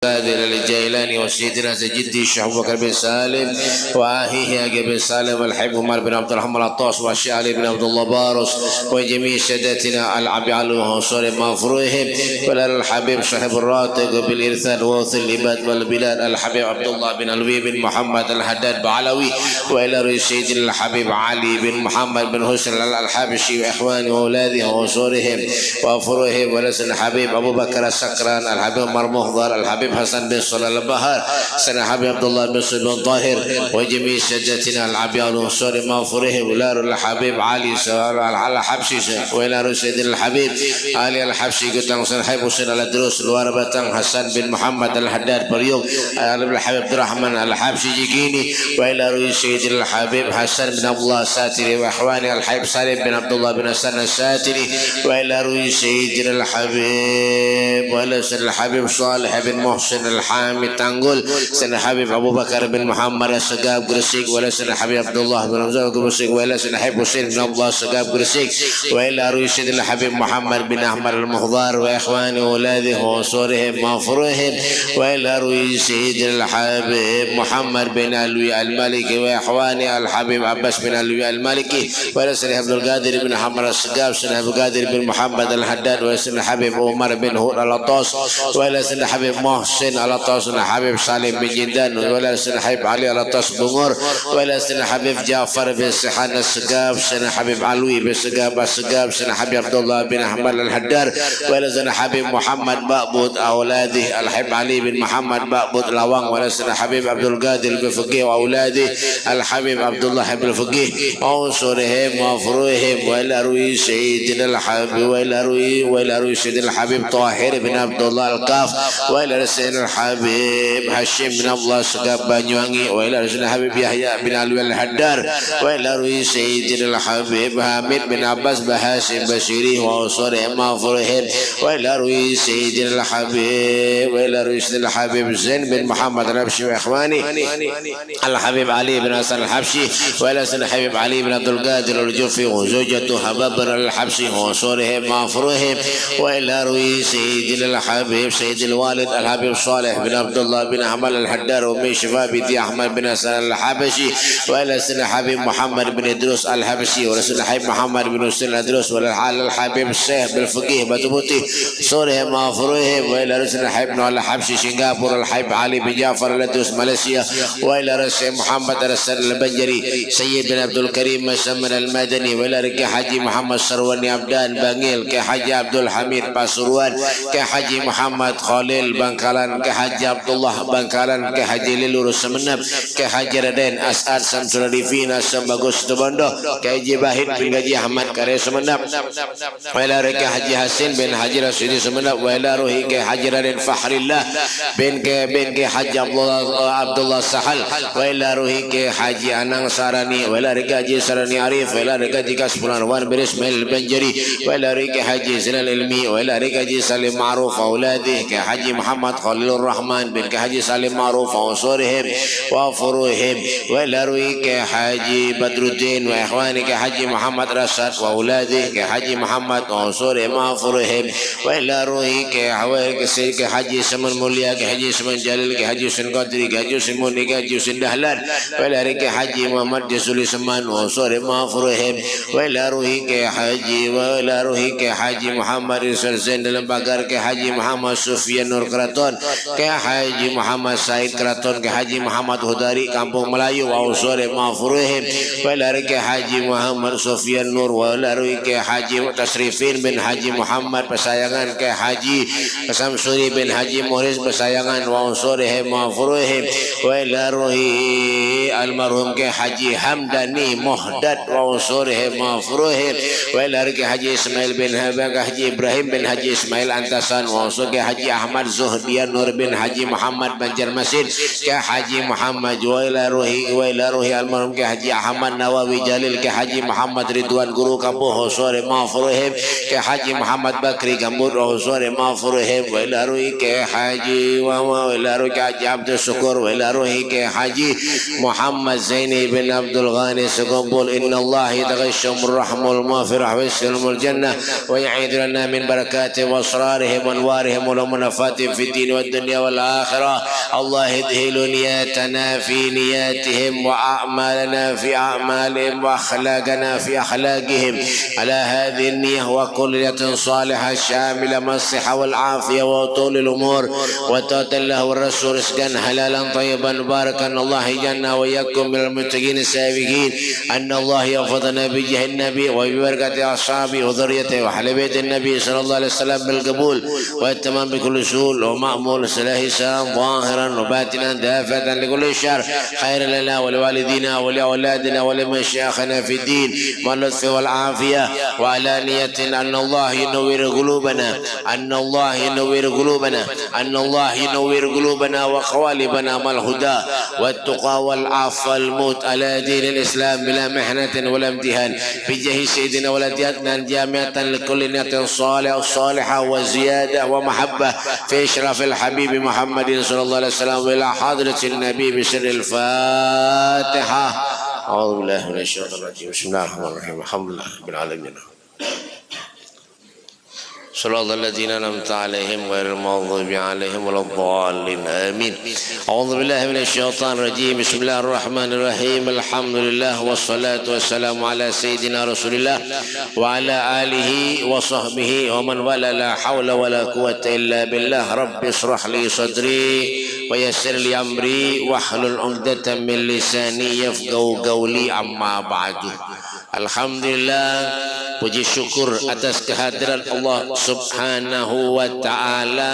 القادر الجيلاني وسيدنا جدي الشيخ ابو بكر بن سالم واخيه بن سالم الحبيب عمر بن عبد الرحمن العطاس والشيخ علي بن عبد الله بارس وجميع سادتنا العبي على وصول مغفورهم ولنا الحبيب صاحب الراتق بالارثال ووث العباد والبلاد الحبيب عبد الله بن علوي بن محمد الحداد بعلوي والى سيدنا الحبيب علي بن محمد بن حسن الحبشي واخوانه واولاده وصولهم وافروهم ولسن الحبيب ابو بكر السكران الحبيب عمر مخضر الحبيب حسن بن صلى البهار سنة حبيب عبد الله بن صلى بن طاهر وجميع سادتنا العبيان وصول مغفورهم ولا الحبيب علي على حبشي وإلى سيدنا الحبيب علي الحبشي قلت سنة حبيب حسين على الدروس الواربة حسن بن محمد الحداد بريوق الحبيب عبد الرحمن الحبشي جيكيني وإلى سيدنا الحبيب حسن بن عبد الله الساتري وإخواني الحبيب سالم بن عبد الله بن حسن الساتري وإلى سيدنا الحبيب وإلى سيدنا الحبيب صالح بن محسن الحامد تنقل سنة حبيب أبو بكر بن محمد السقاب قرسيق ولا سنة حبيب عبد الله بن رمزان قرسيق ولا سنة حبيب حسين بن عبد الله السقاب قرسيق وإلى روي سيدنا الحبيب محمد بن أحمد المخضار وإخوانه وأولاده وصورهم وفروهم وإلى روي سيدنا الحبيب محمد بن علوي المالكي وإخوانه الحبيب عباس بن علوي المالكي وإلى سنة عبد القادر بن محمد السقاب سنة عبد القادر بن محمد الحداد وإلى سنة الحبيب عمر بن هود العطاس وإلى سنة الحبيب محسن على طاس حبيب سالم بن جدان ولا سن حبيب علي على طاس بمر ولا سن حبيب جعفر بن سحان السقاف سن حبيب علوي بن السقاف سن حبيب عبد الله بن احمد الحدار ولا سن حبيب محمد بابود اولاده الحبيب علي بن محمد بابود لوان ولا سن حبيب عبد القادر بن فقيه واولاده الحبيب عبد الله بن فقيه عنصرهم وفروهم ولا روي سيدنا الحبيب ولا روي سيدنا الحبيب طاهر بن عبد الله القاف وإلى سيدنا الحبيب هاشم بن الله سقاب بانيوانgi وإلى سيدنا الحبيب يحيى بن علوي الحدار وإلى روي سيدنا الحبيب حامد بن عباس بهاشم بشيري وصورهم مغفورهم وإلى روي سيدنا الحبيب وإلى روي سيدنا الحبيب زين بن محمد الحبشي وإخواني الحبيب علي بن حسن الحبشي وإلى سيدنا الحبيب علي بن عبد القادر الجوفي وزوجته حباب بن الحبشي وصورهم مغفورهم وإلى روي سيدنا الحبيب سيد الوالد الحبيب صالح بن عبد الله بن أحمد الحدار ومن شفابي أحمد بن حسن الحبشي وإلى سيدنا الحبيب محمد بن إدريس الحبشي ورسول الحبيب محمد بن حسين إدريس والحال الحبيب الشيخ بالفقيه بتبوتي صورهم مغفورهم وإلى رسول الحبيب نوال الحبشي سنغافورة الحبيب علي بن جعفر الإدريس ماليزيا وإلى رسول محمد رسول البنجري سيد بن عبد الكريم مسمن المدني وإلى رك حجي محمد سرواني عبدان بانيل كحجي عبد الحميد باسروان كحجي محمد خليل Bangkalan ke Haji Abdullah Bangkalan ke Haji Lilurus Semenep ke Haji Raden As'ad Samsul Divina Sembagus Tubondo ke Haji Bahid bin Haji Ahmad Karya Semenep wala ke Haji Hasin bin Haji Rasidi Semenep wala ruhi ke Haji Raden Fahrillah bin ke Haji Abdullah Sahal wala ruhi ke Haji Anang Sarani wala ke Haji Sarani Arif wala ke Haji Kaspuran Wan bin Ismail Banjari wala ke Haji Zilal Ilmi wala ke Haji Salim Ma'ruf أولاده كحجي محمد خليل الرحمن بن كحجي سالم معروف وأنصارهم وفروهم والأروي كحجي بدر الدين وإخواني كحجي محمد رشاد وأولاده كحجي محمد وأنصارهم وفروهم والأروي كحجي سمن موليا كحجي سمن جليل كحجي سن قدري كحجي سن موني كحجي سن دهلان والأروي كحجي محمد جسولي سمان وأنصارهم وفروهم والأروي كحجي محمد رسول زين dalam pagar ke Haji Muhammad Sufyan Nur Kraton ke Haji Muhammad Said Kraton ke Haji Muhammad Hudari Kampung Melayu wa usore mafruhim walari ke Haji Muhammad Sufyan Nur walari ke Haji Tasrifin bin Haji Muhammad pesayangan ke Haji Samsuri bin Haji Muhriz pesayangan wa usore mafruhim walari almarhum ke Haji Hamdani Muhdad wa usore mafruhim walari ke Haji Ismail bin Habang ke Haji Ibrahim bin Haji Ismail Antasan وصل ke Haji Ahmad Zuhdian Nur bin Haji Muhammad Banjarmasin ke Haji Muhammad Juwaila Ruhi almarhum ke Haji Ahmad Nawawi Jalil ke Haji Muhammad Ridwan Guru Kampuh Husore Mafruhim ke Haji Muhammad Bakri Gambut Husore Mafruhim Waila Ruhi ke Haji Waila Ruhi ke Haji Abdul Syukur Waila Ruhi ke Haji Muhammad Zaini bin Abdul Ghani Sukumpul Inna Allah Taghashumur Rahmul Mafirah Wisilmul Jannah wa ya'idu lana min barakati wa asrarihim wa anwarihim wa lamunafati fi din wa dunya wal akhirah والآخرة. الله ادخل نياتنا في نياتهم وأعمالنا في أعمالهم وأخلاقنا في أخلاقهم على هذه النية، وكل نية صالحة شاملة من الصحة والعافية وطول الأمور وتوت الله والرسول رزقا حلالا طيبا مباركا. الله يجعلنا وإياكم من المتقين السابقين. أن الله يحفظنا بجاه النبي وببركة أصحابه وذريته وأهل بيت النبي صلى الله عليه وسلم بالقبول والتمام بكل سهول ومأمول سلاحسان ظاهرا وباطنا دافعا لكل شر خير لنا ولوالدينا ولأولادنا ولمشايخنا في الدين واللطف والعافية وعلانية. أن الله ينور قلوبنا، أن الله ينور قلوبنا، أن الله ينور قلوبنا وقوالبنا ما الهدى والتقى والعفو والموت على دين الإسلام بلا محنة ولا امتحان بجاه سيدنا ولدياتنا جامعة لكل نية صالحة وزيادة ومحبة في إشراف الحبيب محمد صلى الله عليه وسلم وإلى حضرة النبي بسر الفاتحة. أعوذ بالله من الشيطان الرجيم. بسم الله الرحمن الرحيم. الحمد لله رب العالمين. صراط الذين أنعمت عليهم غير المغضوب عليهم ولا الضالين آمين. أعوذ بالله من الشيطان الرجيم. بسم الله الرحمن الرحيم. الحمد لله والصلاة والسلام على سيدنا رسول الله وعلى آله وصحبه ومن والاه. لا حول ولا قوة إلا بالله. رب اشرح لي صدري ويسر لي أمري واحلل عقدة من لساني يفقهوا قولي. أما بعد. Alhamdulillah, puji syukur atas kehadiran Allah Subhanahu wa ta'ala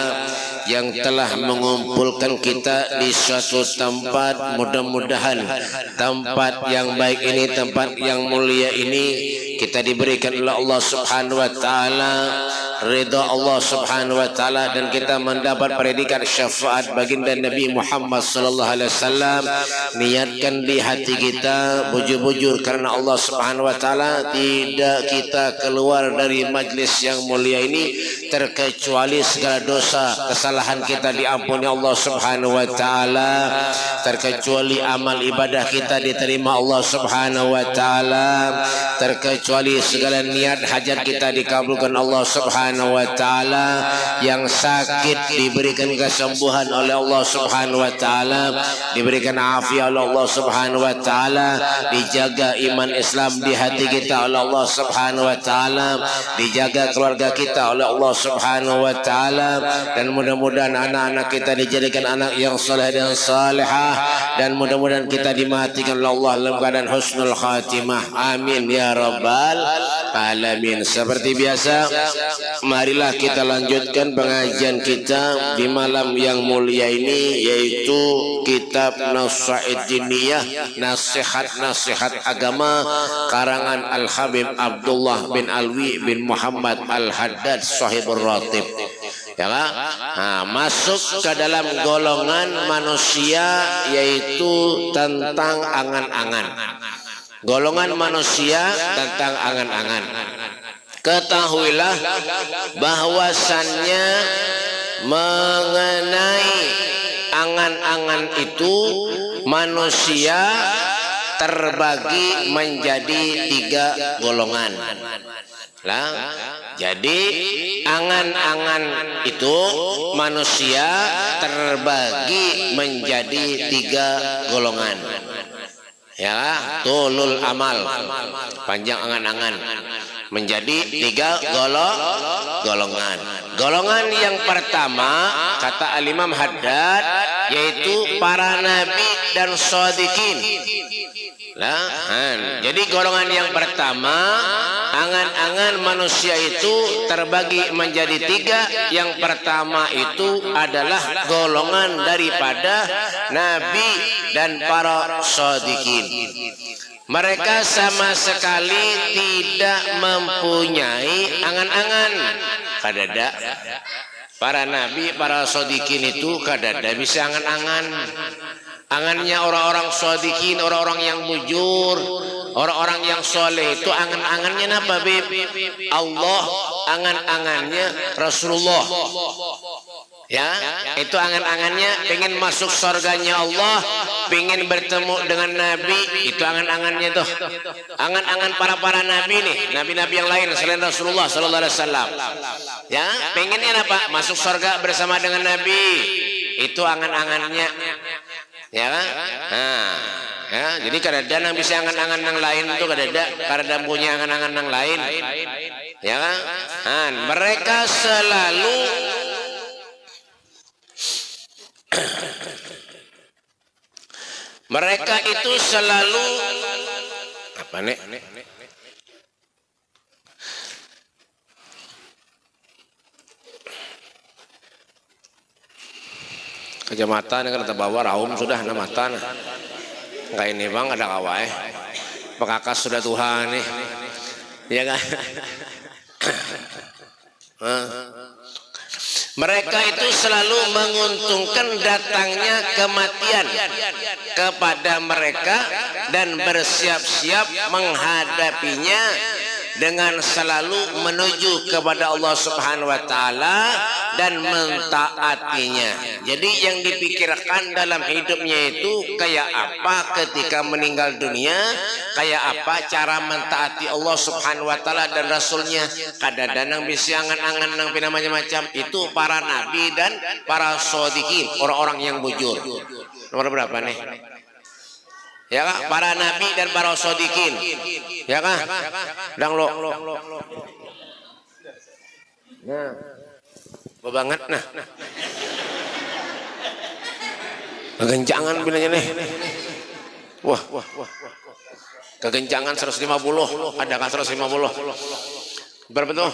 yang telah mengumpulkan kita di suatu tempat. Mudah-mudahan tempat yang baik ini, tempat yang mulia ini, kita diberikan oleh Allah Subhanahu wa ta'ala, ridha Allah Subhanahu wa ta'ala, dan kita mendapat predikat syafaat baginda Nabi Muhammad sallallahu alaihi wasallam. Niatkan di hati kita bujur-bujur karena Allah Subhanahu wa ta'ala, tidak kita keluar dari majlis yang mulia ini terkecuali segala dosa kesalahan kita diampuni Allah Subhanahu wa ta'ala, terkecuali amal ibadah kita diterima Allah Subhanahu wa ta'ala, terkecuali segala niat hajat kita dikabulkan Allah Subhanahu wa ta'ala, yang sakit diberikan kesembuhan oleh Allah Subhanahu wa ta'ala, diberikan afiat oleh Allah Subhanahu wa ta'ala, dijaga iman Islam di hati kita oleh Allah Subhanahu wa ta'ala, dijaga keluarga kita oleh Allah Subhanahu wa ta'ala, dan mudah-mudahan anak-anak kita dijadikan anak yang saleh dan salihah, dan mudah-mudahan kita dimatikan oleh Allah dalam keadaan husnul khatimah. Amin ya rabbal alamin. Seperti biasa, marilah kita lanjutkan pengajian kita di malam yang mulia ini, yaitu kitab Nasihat Diniyah, nasihat-nasihat agama, karangan Al-Habib Abdullah bin Alwi bin Muhammad Al-Haddad Sahibur Ratib. Ya kan? Nah, masuk ke dalam golongan manusia, yaitu tentang angan-angan. Golongan manusia tentang angan-angan. Ketahuilah bahwasannya mengenai angan-angan itu manusia terbagi menjadi 3 golongan. Lah, jadi angan-angan itu manusia terbagi menjadi 3 golongan. Ya, tulul amal, panjang angan-angan, menjadi 3 golongan. Golongan yang pertama, kata Al-Imam Haddad, yaitu para nabi dan shodiqin. Nah, jadi golongan yang pertama, angan-angan manusia itu terbagi menjadi 3. Yang pertama itu adalah golongan daripada nabi dan para shodiqin. Mereka sama sekali tidak mempunyai angan-angan. Kadada para nabi, para shodiqin itu kadada bisa angan-angan. Angannya orang-orang shodiqin, orang-orang yang bujur, orang-orang yang soleh itu angan-angannya apa, Bib? Allah, angan-angannya Rasulullah. Ya, itu angan-angannya pengen masuk surganya Allah, pengen bertemu dengan Nabi, itu angan-angannya tuh. Angan-angan para nabi nih, nabi-nabi yang lain selain Rasulullah sallallahu alaihi wasallam. Ya, pengennya apa? Masuk surga bersama dengan Nabi. itu angan-angannya, ya kan? Nah, ya, jadi kadang yang bisa angan-angan yang lain itu kadang punya angan-angan yang lain, ya kan? Nah, mereka selalu mereka itu selalu apa nih? Kecamatan kan bawa raum sudah namatan. Kayak ini bang ada kawai. Pekakas sudah Tuhan nih, ya kan? Mereka itu selalu menguntungkan datangnya kematian kepada mereka dan bersiap-siap menghadapinya dengan selalu menuju kepada Allah Subhanahu wa taala dan mentaatinya. Jadi yang dipikirkan dalam hidupnya itu kayak apa ketika meninggal dunia, kayak apa cara mentaati Allah Subhanahu wa taala dan Rasulnya. Kadang-kadang bisa angan-angan nang namanya macam itu para nabi dan para shodiqin, orang-orang yang bujur. Nomor berapa nih? Ya kak, para nabi dan para shodiqin, ya kak, dang lo, nah, banget nah, kegencangan bilangnya nih, wah, kegencangan 150, ada kan 150, berapa tuh?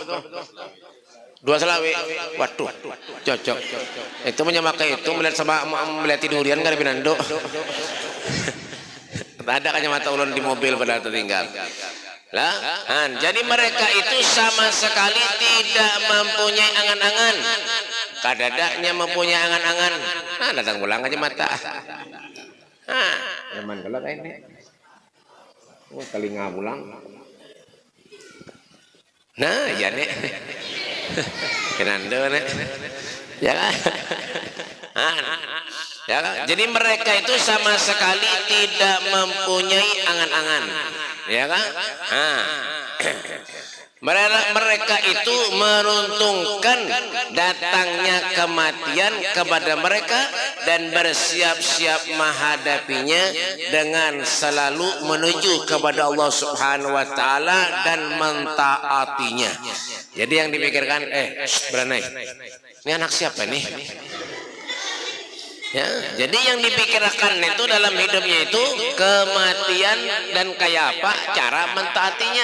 2 selawi, waduh, cocok, itu menyamakan itu melihat tidurian kan Binando. Ada kacamata ulun di mobil pada tertinggal lah. Jadi mereka itu sama sekali tidak mempunyai angan-angan. Kadadaknya mempunyai angan-angan. Datang pulang kacamata. Nyaman kalau kayak ini. Telinga pulang. Nah, ya nek. Kenando nek. Ya kan? Ya kan? Jadi mereka itu sama sekali tidak mempunyai angan-angan, ya kan? Mereka itu meruntungkan datangnya kematian kepada mereka dan bersiap-siap menghadapinya dengan selalu menuju kepada Allah Subhanahu wa taala dan mentaatinya. Jadi yang dipikirkan beranai. Ini anak siapa nih? Ya, jadi yang dipikirkan itu dalam hidupnya itu kematian dan kayak apa cara mentaatinya.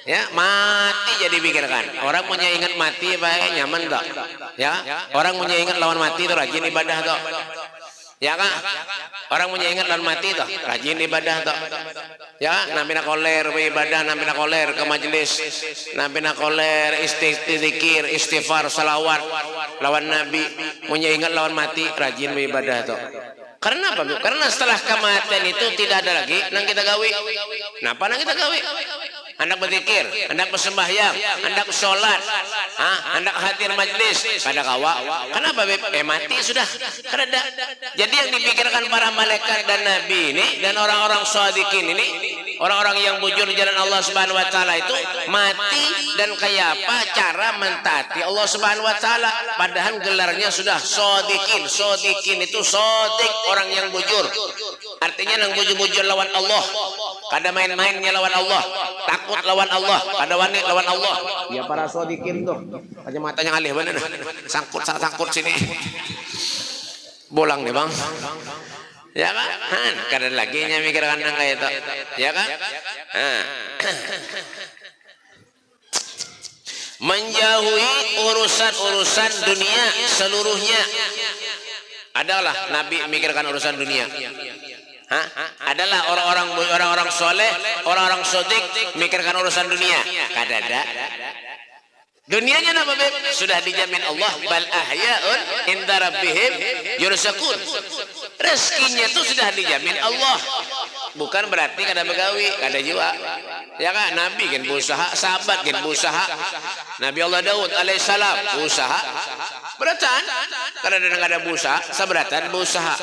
Ya, mati jadi pikirkan. Orang punya ingat mati baik nyaman tak? Ya, orang punya ingat lawan mati itu rajin ibadah tak? Ya kan? Orang punya ingat lawan mati tak? Rajin ibadah tak? Ya, nampina koler ibadah, nampina koler ke majelis, nampina koler istighfar, istighfar, salawat lawan Nabi, punya ingat lawan mati, rajin ibadah tak? Karena apa? Karena setelah kematian itu tidak ada lagi nang kita gawe. Napa nang kita gawe? Hendak berzikir, hendak bersembahyang, hendak sholat, hendak hadir majlis pada kawa. Kenapa? Mati sudah. Karena jadi yang dipikirkan para malaikat dan nabi ini dan orang-orang shodiqin ini, orang-orang yang bujur di jalan Allah Subhanahu wa taala itu mati dan kayak apa cara mentaati Allah Subhanahu wa taala. Padahal gelarnya sudah shodiqin. Shodiqin itu shodiq, orang yang bujur. Artinya yang bujur-bujur lawan Allah. Kada main-mainnya lawan Allah, takut lawan Allah, kada wani lawan Allah. Ya para shodiqin tuh, aja matanya alih bener, sangkut sini. Bolang nih bang. Ya kan? Kada lagi nya mikirkan nang kayak itu. Ya kan? Menjauhi urusan-urusan dunia seluruhnya. Adalah Nabi mikirkan urusan dunia. Adalah orang-orang soleh, orang-orang shodiq mikirkan urusan dunia. Kadada. Dunianya apa beb? Sudah dijamin Allah. Bal ahyaun inda rabbihim yurzaqun. Rezekinya itu sudah dijamin Allah. Bukan berarti kada begawi, kada jiwa. Ya kan? Nabi kan berusaha, sahabat kan berusaha. Nabi Allah Daud alaihissalam berusaha. Beratan. Kada berusaha, sabratan berusaha.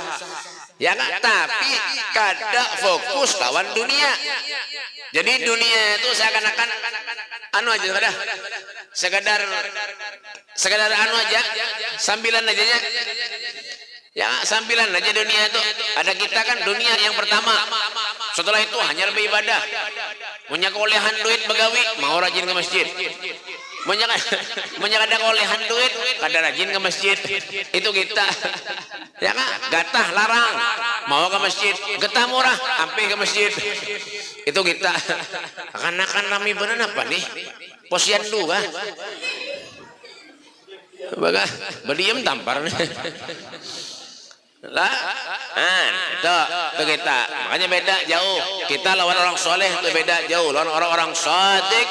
Ya kan? Tapi kada fokus lawan dunia. Jadi dunia itu seakan-akan anu aja kada. Sekedar anu aja, sambilan aja nya. Ya sambilan aja dunia itu. Ada kita kan dunia yang pertama. Setelah itu hanya lebih ibadah. Punya kolehan duit begawi, mau rajin ke masjid. Punya ada kolehan duit, kada rajin ke masjid. Itu kita. Ya kan? Gatah larang, mau ke masjid. Getah murah, ampe ke masjid. Itu kita. Akan nami bener apa nih? Posyandu kah? Baga, berdiam tampar nih. Lah, itu kita. Makanya beda jauh. Kita lawan orang soleh itu beda jauh. Lawan orang-orang shadiq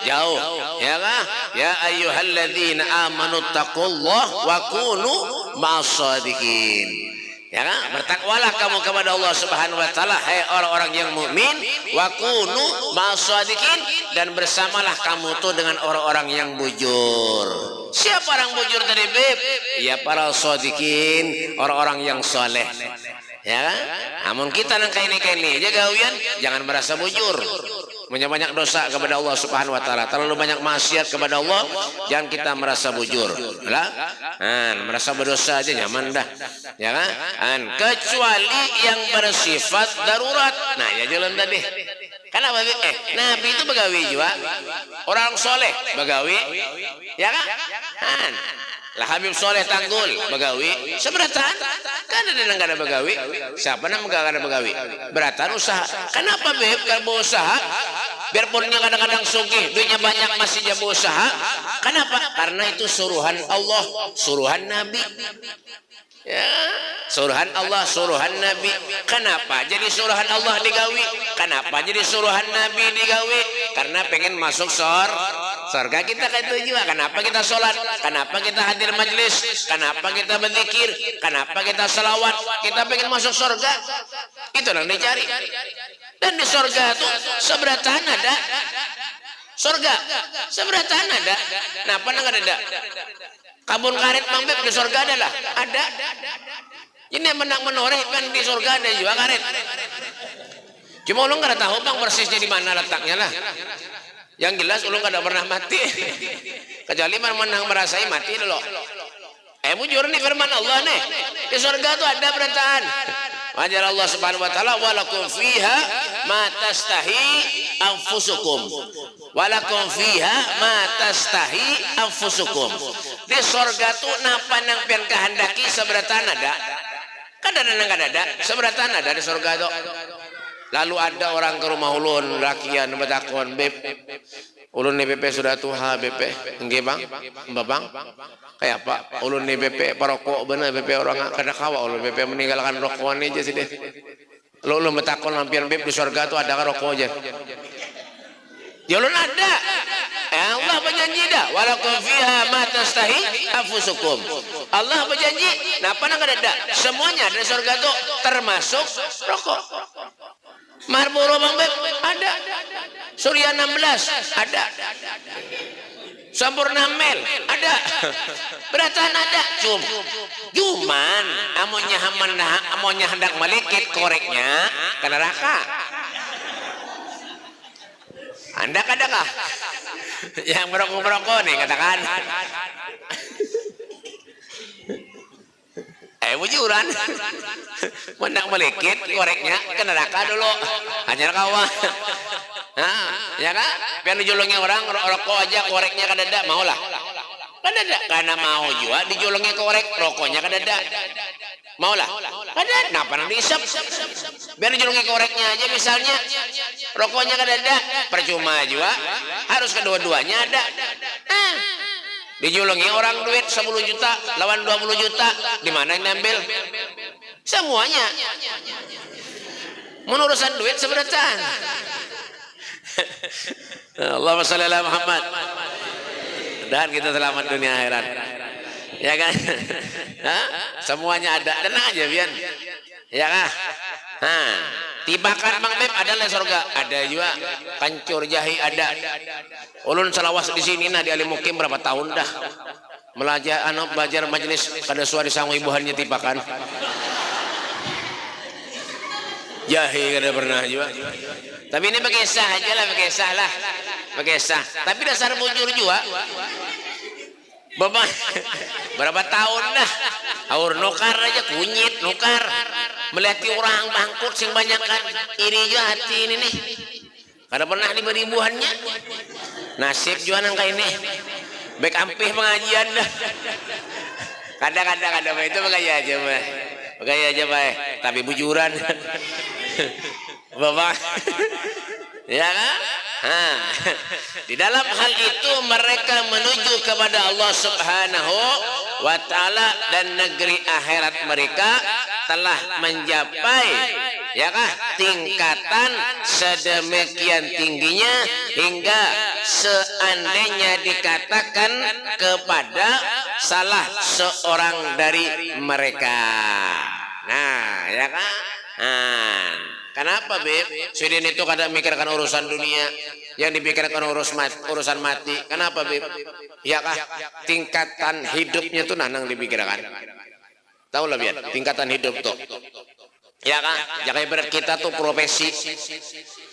jauh. Ya kan? Ya ayyuhalladzina amanu taqullah wa kunu ma'as-shadiqin. Ya kan? Bertakwalah kamu kepada Allah Subhanahu wa taala, hai orang-orang yang mukmin, wa kunu ma'as-shadiqin, dan bersamalah kamu tuh dengan orang-orang yang bujur. Siapa orang bujur tadi, Beb? Ya para shadiqin, orang-orang yang soleh. Ya kan? Namun kita nang kaini aja gawian, jangan merasa bujur. Banyak dosa kepada Allah Subhanahu wa taala, terlalu banyak maksiat kepada Allah, jangan kita merasa bujur. Lah, merasa berdosa aja nyaman dah. Ya kan? Kecuali yang bersifat darurat. Nah, ya jalan tadi. Kenapa? Nabi itu begawi juga. Orang soleh begawi. Ya kan? Lah Habib Soleh Tanggul begawi seberatan kan ada begawi. Siapa namanya ada begawi? Beratan usaha. Kenapa Beb kalau usaha? Biarpunnya kadang-kadang sugih, duitnya banyak masih jadi usaha. Kenapa? Karena itu suruhan Allah, suruhan Nabi. Ya, suruhan Allah, suruhan Nabi. Kenapa jadi suruhan Allah digawi? Kenapa jadi suruhan Nabi digawi? Karena pengen masuk surga kita kayak itu juga. Kenapa kita sholat? Kenapa kita hadir majlis? Kenapa kita berzikir? Kenapa kita selawat? Kita pengen masuk surga. Itu yang dicari. Dan di surga itu seberatan ada. Surga seberatan ada. Kenapa nggak ada? Kabun karet Bang Beb di surga adalah ada. Ini menang menoreh kan di surga ada juga karet. Cuma ulun nggak tahu Bang persisnya di mana letaknya lah. Yang jelas ulun nggak pernah mati. Kecuali menang merasai mati dulu. Bujur nih firman Allah nih. Di surga tuh ada berataan. Wajar Allah Subhanahu wa taala, walakum fiha ma tastahi anfusukum. Walakum fiha ma tastahi anfusukum. Di surga tuh napa nang pian kehendaki seberatan ada. Kadang-kadang ada seberatan ada di surga tuh. Lalu ada orang ke rumah ulun rakian betakon, Beb. Ulun nih BP sudah tua BP. Nggih Bang? Mbak Bang? Kayak apa? Ulun nih BP perokok bener BP orang kada kawa ulun BP meninggalkan rokokan aja sih deh. Lo betakon lampian Beb di surga tuh ada rokok aja. Ya ulun ada. Allah berjanji dah, walakum fiha ma tastahi anfusukum. Allah berjanji, napa nang ada? Semuanya di surga tuh termasuk rokok. Marlboro Bang Beb ada. Surya 16 ada. Sampurna Mel ada. Beratan ada. Cuman amonnya hendak melikit koreknya ke neraka. Anda kadakah? Yang merokok-merokok nih katakan. Bujuran. Mendak melikit koreknya ke neraka dulu. Hanya kawan. Ya kan? Biar dijolongnya orang rokok aja koreknya kadada maulah. Kadada karena mau juga dijolongnya korek rokoknya kadada. Maulah. Kadada kenapa nang diisap? Biar dijolongnya koreknya aja misalnya rokoknya kadada percuma juga. Harus kedua-duanya ada. Dijolongi orang duit 10 juta lawan 20 juta, di mana yang ngambil? Semuanya. Menurusan duit seberatan. Allahumma shalli ala Muhammad. Dan kita selamat dunia akhirat. Ya kan? Semuanya ada. Tenang aja Bian. Ya kan? Tibakan Bang Beb ada lah surga. Ada juga. Kancur jahi ada. Ulun selawas di sini nah di Alimukim berapa tahun dah. Belajar majelis kada suara sangu ibuhannya tibakan. Jahi kada pernah juga. Tapi ini pakai sah aja lah, pakai sah lah. Pakai sah. Tapi dasar bujur juga. Bapak berapa tahun dah haur nukar aja kunyit nukar melihat orang bangkrut sing banyak kan iri juga hati ini nih kada pernah diberi buahnya nasib jualan kayak ini baik ampih pengajian dah kadang-kadang itu begaya aja Pak tapi bujuran Bapak ya kan? Di dalam hal itu mereka menuju kepada Allah Subhanahu wa Ta'ala dan negeri akhirat mereka telah mencapai ya kah tingkatan sedemikian tingginya hingga seandainya dikatakan kepada salah seorang dari mereka. Nah, ya kan? Kenapa Beb? Sweden itu kadang mikirkan urusan dunia, yang dipikirkan urusan mati. Kenapa Beb? Ya kah? Tingkatan hidupnya tuh nanang dipikirkan. Tahu lah biar tingkatan hidup tuh. Ya kah? Jangan ibarat kita tuh profesi.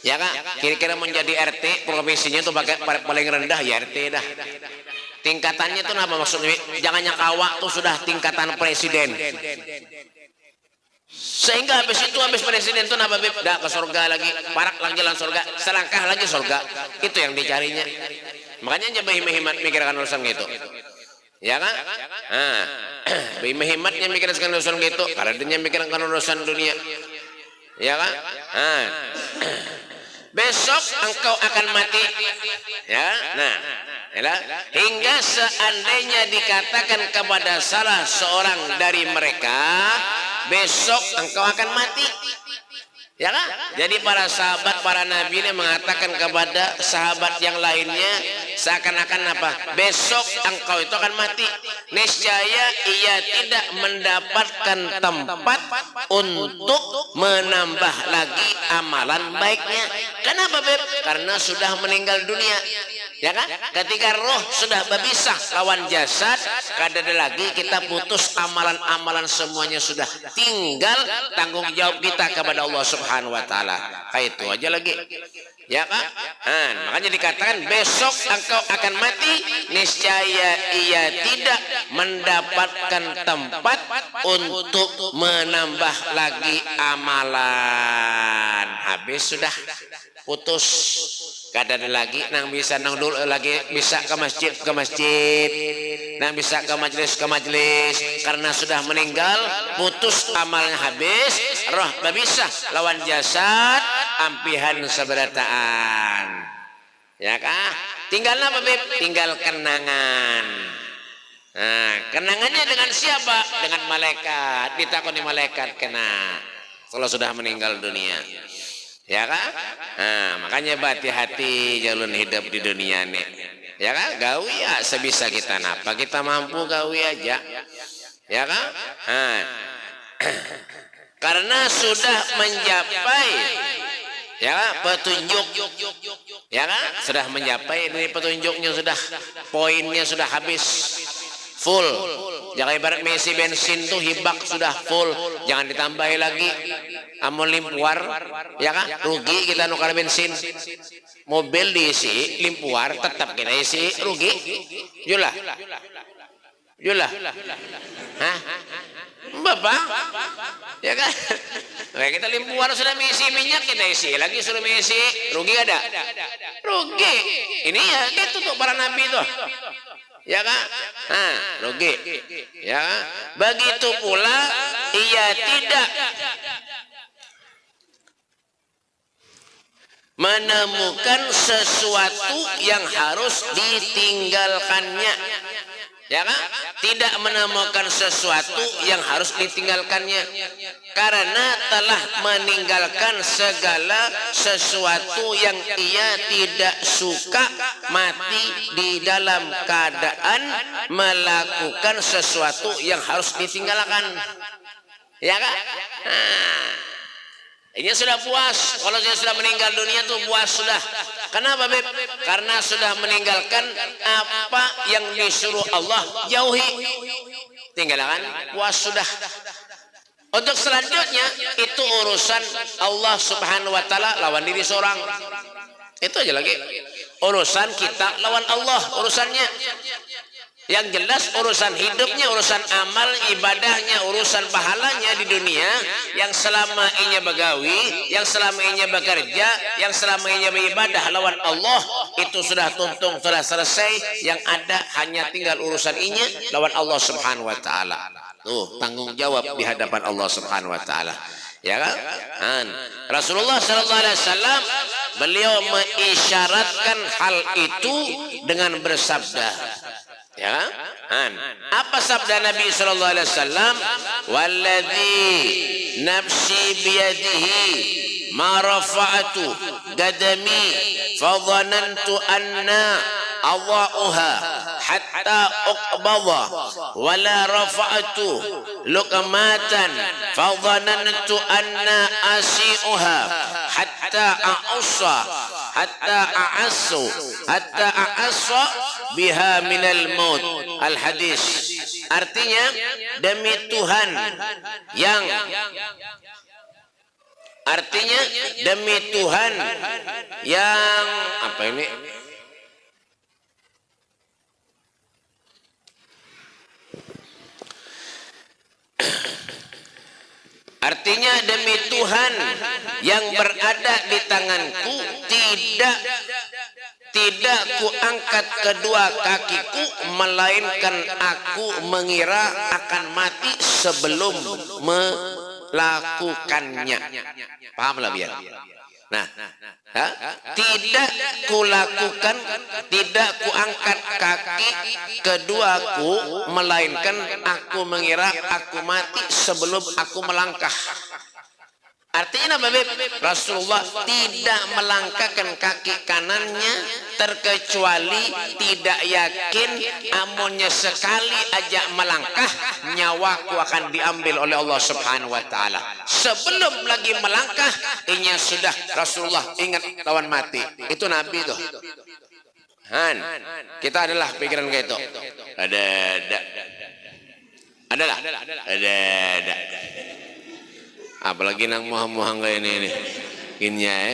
Ya kah? Kira-kira menjadi RT profesinya tuh paling rendah ya RT dah. Tingkatannya tuh apa maksudnya? Jangan nyakawa tuh sudah tingkatan presiden. Sehingga habis presiden itu napa Beb? Dah ke surga lagi, parak lagi jalan surga, selangkah lagi surga. Itu yang dicarinya. Makanya jangan hemat mikirkan urusan gitu. Ya kan? Hematnya mikirkan urusan gitu, karena dia mikirkan urusan dunia. Ya kan? Besok engkau akan mati. Ya. Nah, hingga seandainya dikatakan kepada salah seorang dari mereka besok engkau akan mati ya kan? Jadi para sahabat para nabi ini mengatakan kepada sahabat yang lainnya seakan-akan apa besok engkau itu akan mati niscaya ia tidak mendapatkan tempat untuk menambah lagi amalan baiknya. Kenapa Beb? Karena sudah meninggal dunia ya kan? Ketika roh sudah berpisah lawan jasad, kada ada lagi kita putus amalan-amalan semuanya sudah tinggal tanggung jawab kita kepada Allah Subhanahu wa Ta'ala. Kayak itu aja lagi. Ya kan? Makanya dikatakan besok engkau akan mati niscaya ia tidak mendapatkan tempat untuk menambah lagi amalan. Habis sudah putus. Kada ada lagi nang bisa nang dulu lagi bisa ke masjid nang bisa ke majelis karena sudah meninggal putus amalnya habis roh bisa lawan jasad ampihan seberataan ya kah tinggal apa Beb? Tinggal kenangan. Nah kenangannya dengan siapa? Dengan malaikat. Ditakoni malaikat kena kalau sudah meninggal dunia ya kan? Makanya hati-hati jalan hidup di dunia nih ya kan? Gawi ya sebisa kita napa kita mampu gawi aja ya kan? Karena sudah mencapai ya kan? Petunjuk ya kan? Sudah mencapai ini petunjuknya sudah poinnya sudah habis full. Jangan ibarat mengisi bensin tuh hibak sudah full, jangan ditambahi lagi. Amun limpuar, ya kan? Rugi kita nukar bensin. Mobil diisi limpuar, tetap kita isi rugi. Julah. Hah? Bapak? Ya kan? Nah, kita limpuar sudah mengisi minyak kita isi lagi sudah mengisi rugi ada? Rugi. Ini ya gitu tuh para nabi tuh. Ya kan? Rugi. Ya. Begitu pula ia tidak menemukan sesuatu yang harus ditinggalkannya. Ya kan? Tidak menemukan sesuatu yang harus ditinggalkannya karena telah meninggalkan segala sesuatu yang ia tidak suka mati di dalam keadaan melakukan sesuatu yang harus ditinggalkan ya kan? Ini sudah puas. Kalau dia sudah meninggal dunia tuh puas sudah. Kenapa Beb? Karena sudah meninggalkan apa yang disuruh Allah jauhi. Tinggalkan puas sudah. Untuk selanjutnya itu urusan Allah Subhanahu wa Ta'ala lawan diri seorang. Itu aja lagi. Urusan kita lawan Allah urusannya. Yang jelas urusan hidupnya, urusan amal, ibadahnya, urusan pahalanya di dunia, yang selama inya begawi, yang selama inya bekerja, yang selama inya beribadah lawan Allah, itu sudah tuntung, sudah selesai. Yang ada hanya tinggal urusan inya lawan Allah Subhanahu wa taala. Tuh, tanggung jawab di hadapan Allah Subhanahu wa taala. Ya kan? Rasulullah sallallahu alaihi wasallam beliau mengisyaratkan hal itu dengan bersabda. Ya, apa sabda Nabi sallallahu alaihi wasallam? Walladzi nafsi biyadihi ma rafa'tu qadami fa dhanantu anna adha'uha hatta uqbadha wa la rafa'tu luqmatan fa dhanantu anna asi'uha hatta a'ussa hatta a'assa biha minal maut. Al hadis artinya demi Tuhan yang apa ini? Artinya demi Tuhan yang berada di tanganku, tidak kuangkat kedua kakiku, melainkan aku mengira akan mati sebelum melakukannya. Pahamlah biar. Nah, tidak kulakukan, tidak kuangkat kaki keduaku, melainkan aku mengira aku mati sebelum aku melangkah. Artinya apa, Beb? Rasulullah tidak melangkahkan kaki kanannya terkecuali tidak yakin amunnya sekali aja melangkah nyawaku akan diambil oleh Allah Subhanahu wa taala. Sebelum lagi melangkah inya sudah Rasulullah ingat lawan mati. Itu Nabi tuh. Kita adalah pikiran kayak itu. Adalah. Apalagi nang muhang-muhang kayak ini kinnya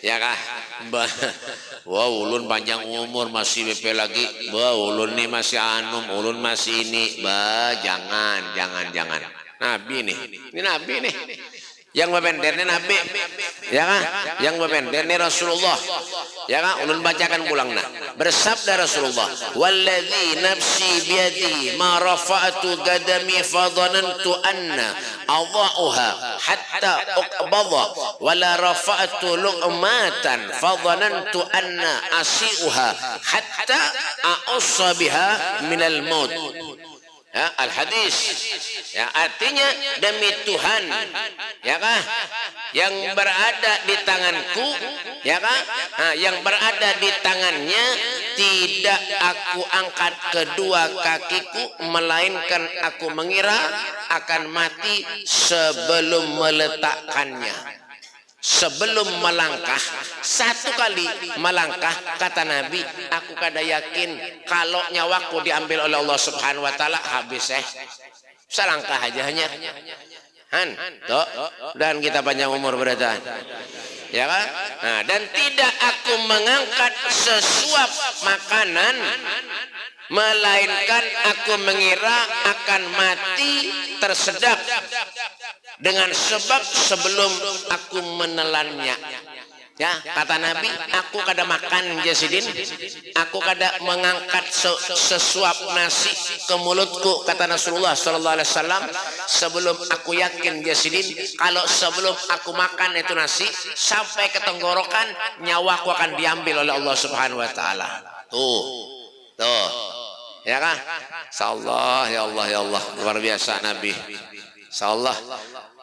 ya kah. Wah, ulun panjang umur masih BP lagi. Wah, ulun nih masih anum, ulun masih ini. Jangan. Nabi nih. Ini Nabi nih. Yang bebendernya Nabi, ya kan? Yang bebendernya Rasulullah, ya kan? Ulun bacakan pulang nah. Bersabda Rasulullah, "Walladzi nafsi biyadi ma rafa'tu qadami fa dhanantu anna adha'uha hatta uqbadha wa la rafa'tu luqmatan fa dhanantu anna asi'uha hatta a'ussa biha minal maut." Ya, al hadis ya, artinya demi Tuhan ya kan yang berada di tanganku ya kan yang berada di tangannya tidak aku angkat kedua kakiku melainkan aku mengira akan mati sebelum meletakkannya. Sebelum melangkah, satu kali melangkah, kata Nabi, aku kada yakin kalau nyawaku diambil oleh Allah Subhanahu wa taala habis selangkah aja hanya. Dan kita panjang umur berada. Ya kan? Nah, dan tidak aku mengangkat sesuap makanan melainkan aku mengira akan mati tersedak dengan sebab sebelum aku menelannya. Ya, kata Nabi, aku kada makan jasidin, aku kada mengangkat sesuap nasi ke mulutku, kata Rasulullah sallallahu alaihi wasallam, sebelum aku yakin jasidin kalau sebelum aku makan itu nasi sampai ke tenggorokan nyawaku akan diambil oleh Allah Subhanahu wa taala. Tuh. Ya kan? Insyaallah, ya Allah, luar biasa Nabi. Insyaallah,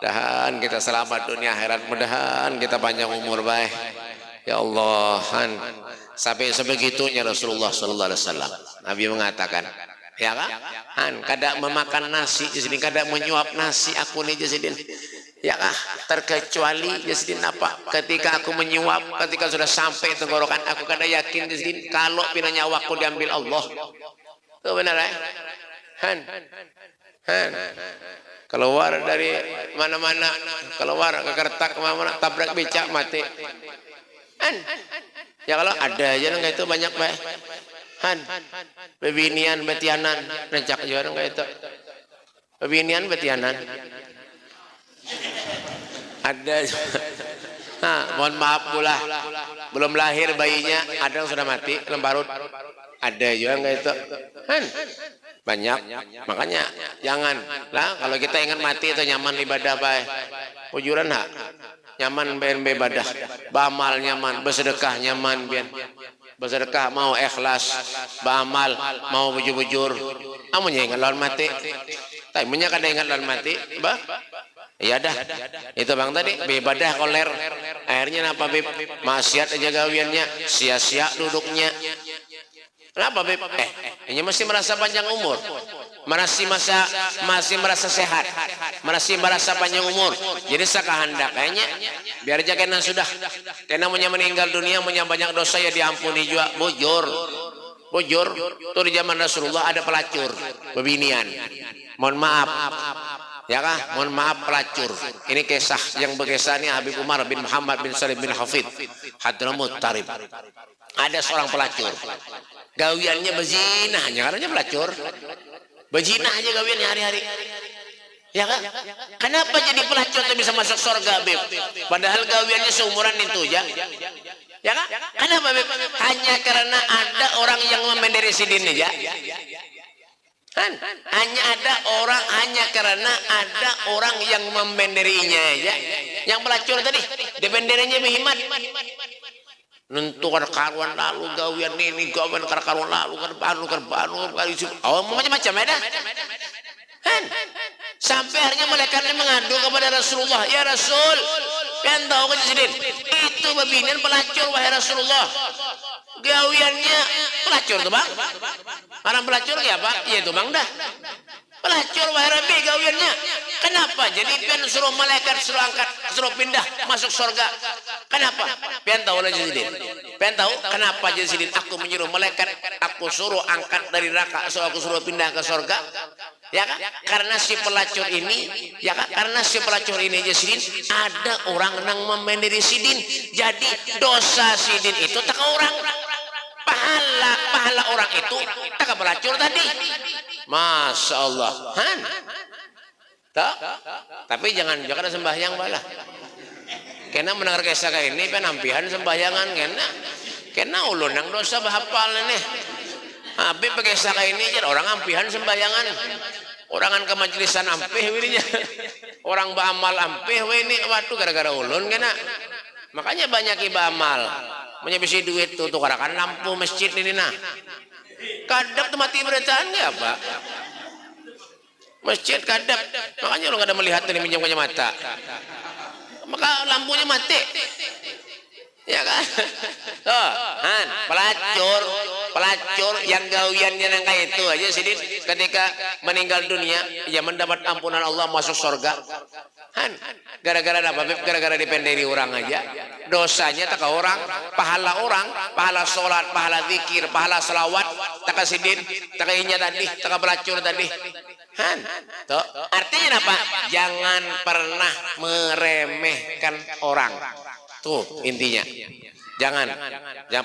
mudahan kita selamat dunia akhirat, mudahan kita panjang umur baik. Ya Allah, sampai sebegitunya Rasulullah sallallahu alaihi wasallam. Nabi mengatakan, ya kan? Kada memakan nasi di sini, kada menyuap nasi aku nih jasidin. Ya kah? Terkecuali jasidin apa? Ketika aku menyuap, ketika sudah sampai tenggorokan, aku kada yakin jasidin kalau pina nyawaku diambil Allah. Itu benar ya? Keluar dari mana-mana, keluar ke kertak kemana-mana, tabrak becak mati. Ya kalau ada aja nggak itu banyak baik. Han, bebinian betianan, rencak juara nggak itu? Bebinian betianan. Ada. Nah, mohon maaf pula, belum lahir bayinya, ada yang sudah mati, lembarut. Ada juga nggak itu? Han, banyak. Makanya jangan lah. Kalau kita ingat mati itu nyaman ibadah baik. Ujuran hak. Nyaman BNB ibadah, bamal nyaman, bersedekah nyaman bian, bersedekah mau ikhlas, bamal mau bujur-bujur, amunya ingat lawan mati, tapi punya kada ingat lawan mati, bah, iya dah, itu bang tadi, beribadah koler, akhirnya apa beb, maksiat aja gawiannya, sia-sia duduknya, kenapa beb? Ini mesti merasa panjang umur. Masih merasa sehat, masih merasa panjang umur. Jadi sakahandak kayaknya biar aja kena sudah. Kena punya meninggal dunia, punya banyak dosa ya diampuni juga. Bujur. Tuh di zaman Rasulullah ada pelacur, bebinian. Mohon maaf. Ya kah? Mohon maaf pelacur. Ini kisah yang berkisah ini Habib Umar bin Muhammad bin Salim bin Hafid Hadramut Tarib. Ada seorang pelacur. Gawiannya berzina, hanya pelacur. Berzina aja gawiannya hari-hari. Ya kan? Kenapa jadi pelacur itu bisa masuk surga, Beb? Padahal gawiannya seumuran itu ya. Ya kan? Kenapa, Beb? Hanya karena ada orang yang memenderi sidin aja. Kan? Hanya karena ada orang yang membenderinya aja. Yang pelacur tadi, dibenderinya berhimat. Nentukan karuan lalu gawian ini gawian karuan lalu kerbanu macam-macam ada kan sampai akhirnya malaikatnya mengadu kepada Rasulullah, ya Rasul, kan tahu kan sidin itu bebinian pelacur wahai Rasulullah, gawiannya pelacur tuh bang, orang pelacur ya pak, ya itu bang dah pelacur wahai Rabbi gawiannya. Kenapa? Jadi pian suruh malaikat suruh angkat, suruh pindah masuk surga. Kenapa? Pian tahu lah Jazidin. Pian tahu kenapa Jazidin? Aku menyuruh malaikat, aku suruh angkat dari neraka, so aku suruh pindah ke surga. Ya kan? Karena si pelacur ini, ya kan? Karena si pelacur ini Jazidin ada orang yang memendiri sidin. Jadi dosa sidin itu tak orang. Pahala orang itu tak pelacur tadi. Masya Allah. Han. Tak? Tapi jangan sembahyang balah. Kena mendengar kisah kayak ini penampihan sembahyangan kena ulun yang dosa bahapal nih. Habis pakai kisah kayak ini orang ampihan sembahyangan. Orangan ke majelisan ampih wirinya. Orang beramal ampih ini waktu gara-gara ulun kena. Makanya banyak iba amal. Punya bisi duit tuh tukarakan lampu masjid ini nah. Kadap tuh mati beritaan ya Pak. Masjid kadap, makanya lo gak ada melihat dari minjam punya mata, maka lampunya mati, ya kan? Tuh, Han, pelacur yang gawiannya yang kayak itu aja sih, ketika meninggal dunia, ya mendapat ampunan Allah masuk surga. Han, gara-gara apa? Gara-gara dipenderi orang aja, dosanya tak orang, pahala sholat, pahala zikir, pahala selawat, tak sidin, tak inya tadi, tak pelacur tadi. Han, tuh, artinya apa? Jangan pernah meremehkan orang. Tuh intinya. Jangan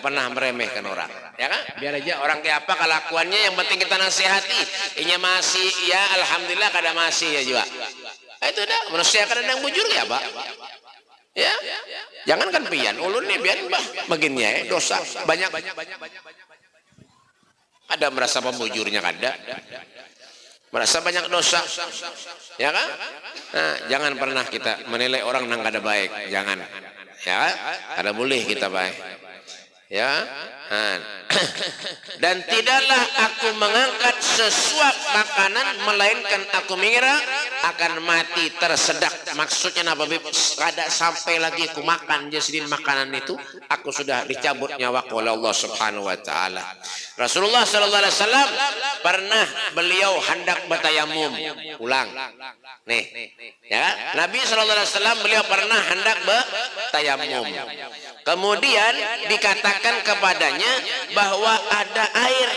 pernah meremehkan orang. Ya kan? Biar aja orang kayak apa kelakuannya, yang penting kita nasihati. Inya masih, ya alhamdulillah kada masih ya juga. Itu dah manusia kadang bujur ya Pak. Ya, jangan kan pian. Ulun nih biar baginnya dosa banyak. Ada merasa pembujurnya kada. Merasa banyak dosa, ya kan? Nah, jangan pernah kita menilai orang yang kada baik, jangan, ya, kada boleh kita baik, ya. Dan tidaklah aku mengangkat sesuap makanan melainkan aku mengira akan mati tersedak. Maksudnya apa? Kada sampai lagi aku makan jasidin makanan itu, aku sudah dicabut nyawaku oleh Allah Subhanahu wa taala. Rasulullah sallallahu alaihi wasallam pernah beliau hendak bertayamum. Ulang. Nih. Ya, Nabi sallallahu alaihi wasallam beliau pernah hendak bertayamum. Kemudian dikatakan kepadanya bahwa ada air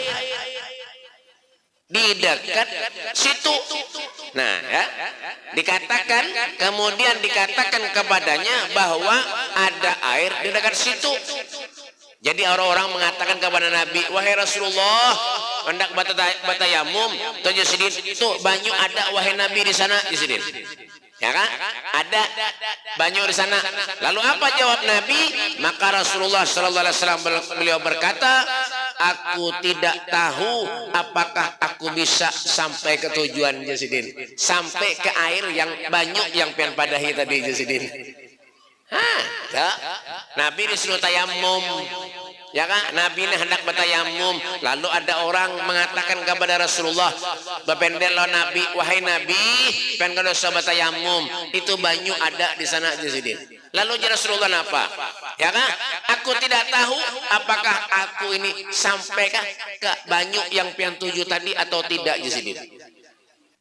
di dekat situ. Nah, ya, kemudian dikatakan kepadanya bahwa ada air di dekat situ. Jadi orang-orang mengatakan kepada Nabi, wahai Rasulullah, hendak batayamum, tujuh sidin itu banyu ada wahai Nabi di sana di sidin. Ya kan? Ada banyu di sana. Lalu apa jawab Nabi? Maka Rasulullah sallallahu alaihi wasallam beliau berkata, aku tidak tahu apakah aku bisa sampai ke tujuan Jasidin, sampai ke air yang banyak yang pian padahi tadi Jasidin. Nabi disuruh tayamum, ya kan? Nabi ini hendak bertayamum. Lalu ada orang mengatakan kepada Rasulullah, bapendelo Nabi, wahai Nabi, pengen kalau sahabat tayamum itu banyu ada di sana Jasidin. Lalu Rasulullah apa? Ya kan? Aku tidak tahu apakah aku ini sampai ke banyu yang pian tuju tadi atau tidak Jasidin.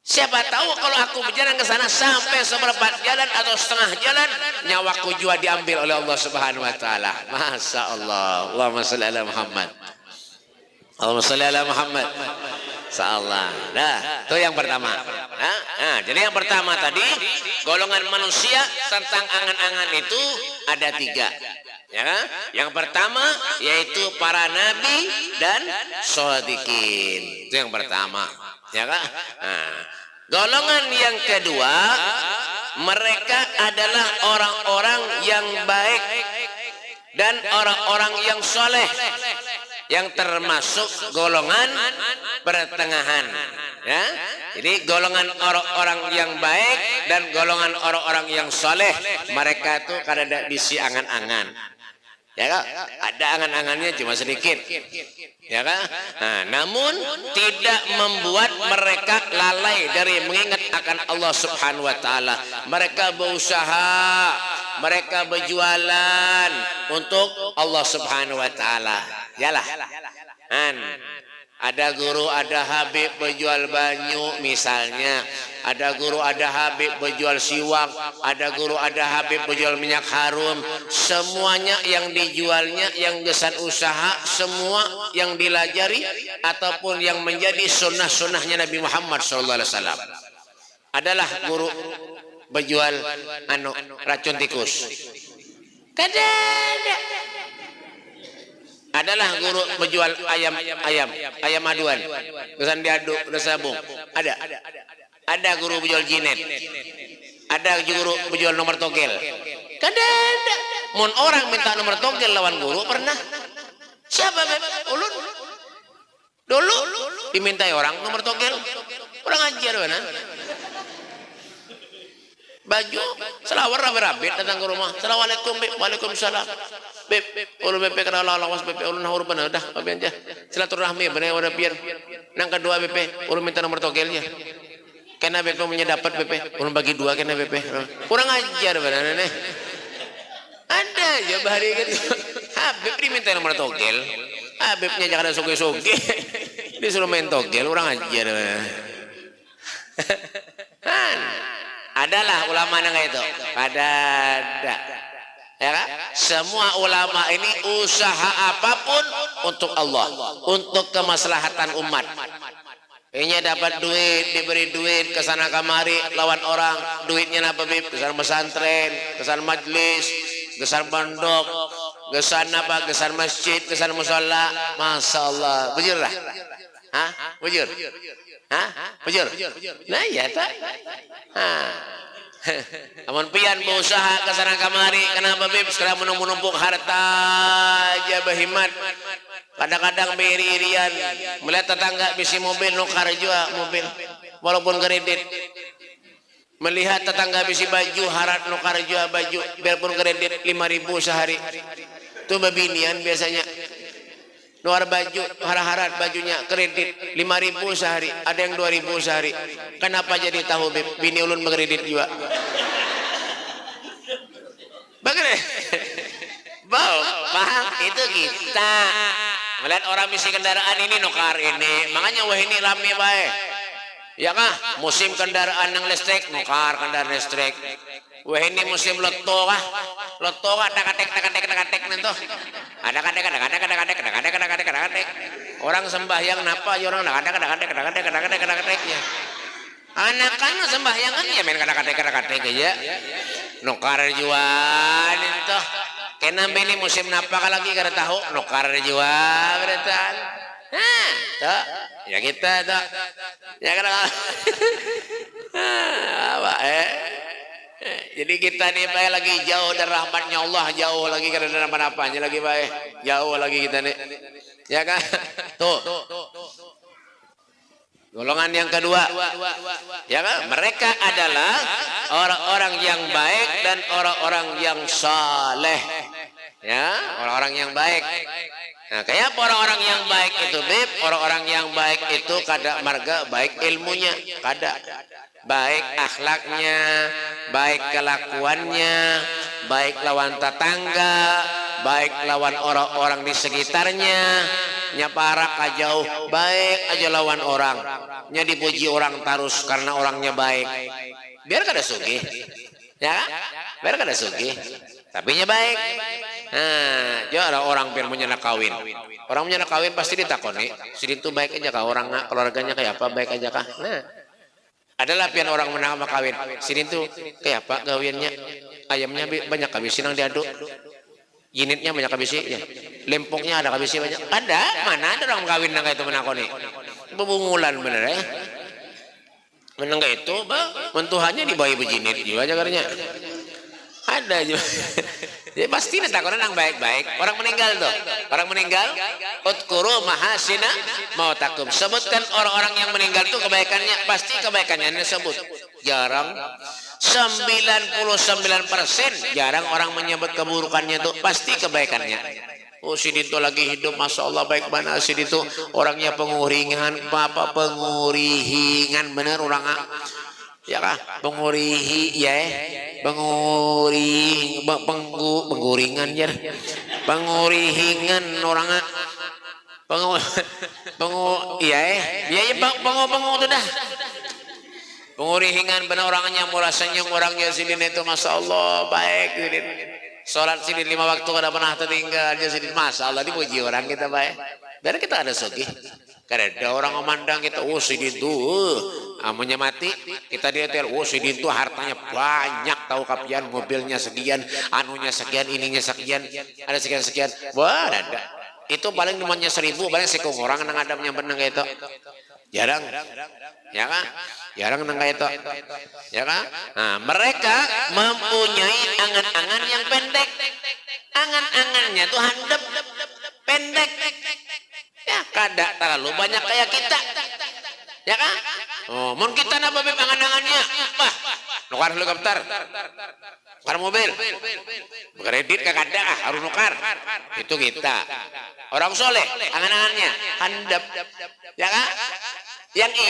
Siapa tahu kalau aku berjalan ke sana sampai seperempat jalan atau setengah jalan, nyawaku juga diambil oleh Allah Subhanahu wa taala. Masya Allah. Allahumma shalli ala Muhammad. Allahumma shalli ala Muhammad. Insyaallah. Nah, itu yang pertama. Jadi yang pertama tadi, golongan manusia tentang angan-angan itu ada tiga. Ya kan? Yang pertama yaitu para nabi dan shodiqin. Itu yang pertama. Ya kan? Golongan yang kedua, mereka adalah orang-orang yang baik dan orang-orang yang soleh, yang termasuk golongan pertengahan. Ya, jadi golongan orang-orang yang baik dan golongan orang-orang yang soleh, mereka itu kada bisi angan-angan. Ya kan? Ada angan-angannya cuma sedikit. Ya kan? Namun tidak membuat mereka lalai dari mengingat akan Allah Subhanahu wa taala. Mereka berusaha, mereka berjualan untuk Allah Subhanahu wa taala. Yalah. Ada guru, ada habib berjual banyu misalnya. Ada guru, ada habib berjual siwak. Ada guru, ada habib berjual minyak harum. Semuanya yang dijualnya, yang gesan usaha, semua yang dilajari ataupun yang menjadi sunnah-sunnahnya Nabi Muhammad SAW adalah guru berjual racun tikus. Adalah guru menjual ayam aduan, kesan diaduk, udah sabung. Ada guru menjual jinet, ada guru menjual nomor togel. Kada. Mun orang minta nomor togel lawan guru pernah? Siapa ulun? Dulu dimintai orang nomor togel, orang ajar mana? Baju selawar rabe-rabe datang ke rumah. Assalamualaikum, Beb. Waalaikumsalam. Beb, ulun BP kenal lawas BP ulun huruf benar dah, papian aja. Silaturahmi benar ada pian. Nang kedua BP, ulun minta nomor togelnya. Kena BP punya dapat BP, ulun bagi dua kena BP. Kurang ajar benar nih. Ada aja bahari gitu. Habib diminta nomor togel. Habibnya jangan ada soge-soge. Disuruh main togel, orang ajar. Adalah ulama yang itu. Ada. Ya kan? Semua ulama ini usaha apapun untuk Allah, untuk kemaslahatan umat. Ini dapat duit, diberi duit ke sana kemari lawan orang, duitnya apa bib? Kesan pesantren, kesan majlis, kesan pondok, kesan apa? Kesan masjid, kesan mushola. Masya Allah, bujur lah. Bujur. Bujur. Nah ya tak. Amun pian berusaha ke sana kamari, kenapa bib? Sekarang menumpuk harta aja berhimat. Kadang-kadang beri-irian, melihat tetangga bisi mobil nukar juga mobil, walaupun kredit. Melihat tetangga bisi baju harat nukar juga baju, biarpun kredit 5.000 sehari. Itu babinian biasanya. Nuar baju, harat bajunya kredit 5.000 sehari, ada yang 2.000 sehari. Kenapa jadi tahu bib? Bini ulun berkredit juga. Bagaimana? Bau, paham? Itu kita melihat orang misi kendaraan ini nukar ini, makanya wah ini rame baik. Ya kah? Musim kendaraan yang listrik, nukar kendaraan listrik. Wah ini musim loto kah? Loto kah? Takatek nentuh. Ada kadek. Orang sembahyang napa? Ya orang kadek-kadeknya. Anak-anak sembahyang kan ya main kadek-kadek ya. Nukar jual itu. kena bini musim napa lagi kada tahu nukar jiwa beretan. Tuh, ya kita tuh. Ya kan. Apa jadi kita nih baik lagi jauh dari rahmatnya Allah, jauh lagi kada ada apa-apanya lagi baik. Jauh lagi kita nih. Ya kan? Tuh. Golongan yang kedua, ya kan? Mereka adalah orang-orang yang baik dan orang-orang yang saleh, ya, orang-orang yang baik. Nah, kayak orang-orang yang baik itu, Beb, orang-orang yang baik itu kada marga baik ilmunya, kada baik akhlaknya, baik kelakuannya, baik lawan tetangga, baik lawan orang-orang di sekitarnya. Nyaparak jauh baik aja lawan orang, nya dipuji orang terus karena orangnya baik, biar kada sugih, ya biar kada sugih, tapi nya baik. Nah, ada orang biar punya nak kawin, orang punya nak kawin pasti ditakoni, si itu baik aja kah orang, keluarganya kayak apa, baik aja kah? Nah, adalah pian orang menang kawin, si itu kayak apa kawinnya, ayamnya banyak habis sinang diaduk. Unitnya banyak kabisinya, lempoknya ada kabisi banyak. Ada, mana ada orang kawin nang itu menakoni. Bebungulan bener ya. Menang itu, mentuhannya di bawah bejinit juga jagarnya. Ada juga. Ya pasti natakon nang baik-baik. Orang meninggal tuh, orang meninggal. Utkuru mahasina mautakum. Sebutkan orang-orang yang meninggal tuh kebaikannya, pasti kebaikannya disebut. Jarang. 99% jarang orang menyebut keburukannya itu, pasti kebaikannya. Oh si itu lagi hidup, masya Allah baik mana si itu, orangnya pengurihingan, apa pengurihingan bener orang, ya kah pengurihi ya, penguringan ya, pengurihingan orang, pengu itu dah. Pengurihingan benar orangnya murasanya orangnya sidin itu masya Allah baik sidin. Sholat sidin 5 waktu kada pernah tertinggal aja sidin, masya Allah dipuji orang kita baik. Dari kita ada sugih, kada ada orang memandang kita, oh sidin tuh amunya mati kita detail, oh sidin tuh hartanya banyak tahu kapian, mobilnya sekian, anunya sekian, ininya sekian, ada sekian, wah ada. Itu paling namanya 1000, paling sekong orang nang adamnya benang gitu. Jarang, ya kan? Jarang nang itu, ya kan? Nah, mereka mempunyai angan-angan yang pendek. Angan-angannya tuh handap, pendek. Ya, kada terlalu banyak kayak kita, ya kan? Oh, mun kita napa angan-angannya? Wah, nukar helikopter, nukar mobil, kredit kada harus nukar. Itu kita. Orang soleh, angan-angannya handap, ya kan? Yang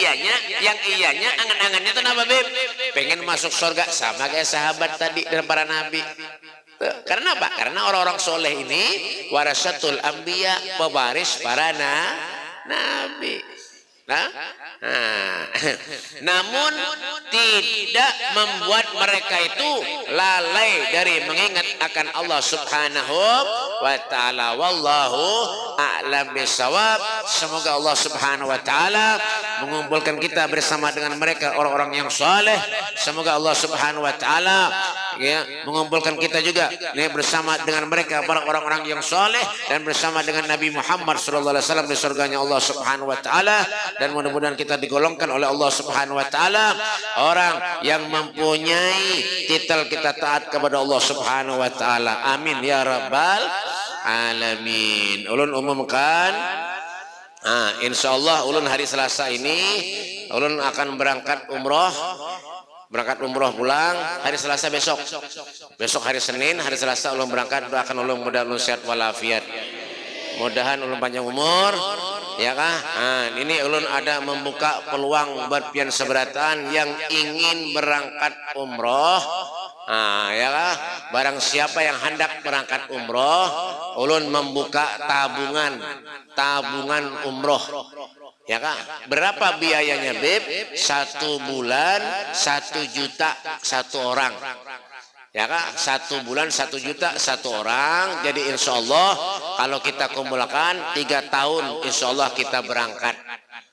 iyanya angan-angannya itu apa Beb? Pengen masuk surga sama kayak sahabat tadi dan para nabi. Karena apa? Karena orang-orang soleh ini warasatul anbiya, pewaris para nabi. Namun tidak membuat mereka itu lalai dari mengingat akan Allah Subhanahu wa ta'ala. Wallahu a'lam bisawab. Semoga Allah Subhanahu wa ta'ala mengumpulkan kita bersama dengan mereka orang-orang yang saleh. Semoga Allah Subhanahu wa ta'ala ya mengumpulkan kita juga bersama dengan mereka para orang-orang yang saleh dan bersama dengan Nabi Muhammad sallallahu alaihi wasallam di surganya Allah Subhanahu wa ta'ala. Dan mudah-mudahan kita digolongkan oleh Allah Subhanahu wa ta'ala orang yang mempunyai titel kita taat kepada Allah Subhanahu wa ta'ala. Amin ya rabbal alamin. Ulun umumkan, insyaallah ulun hari Selasa ini ulun akan berangkat umroh pulang hari Selasa besok hari Senin, hari Selasa ulun berangkat. Doakan ulun mudah-mudahan sehat walafiat, mudahan ulun panjang umur, ya kah? Ini ulun ada membuka peluang buat pian seberatan yang ingin berangkat umroh. Ya kah? Barang siapa yang hendak berangkat umroh, ulun membuka tabungan umroh. Ya kah? Berapa biayanya Beb? 1 bulan 1 juta 1 orang. Ya kak, 1 bulan 1 juta 1 orang. Jadi insya Allah kalau kita kumpulkan 3 tahun insya Allah kita berangkat.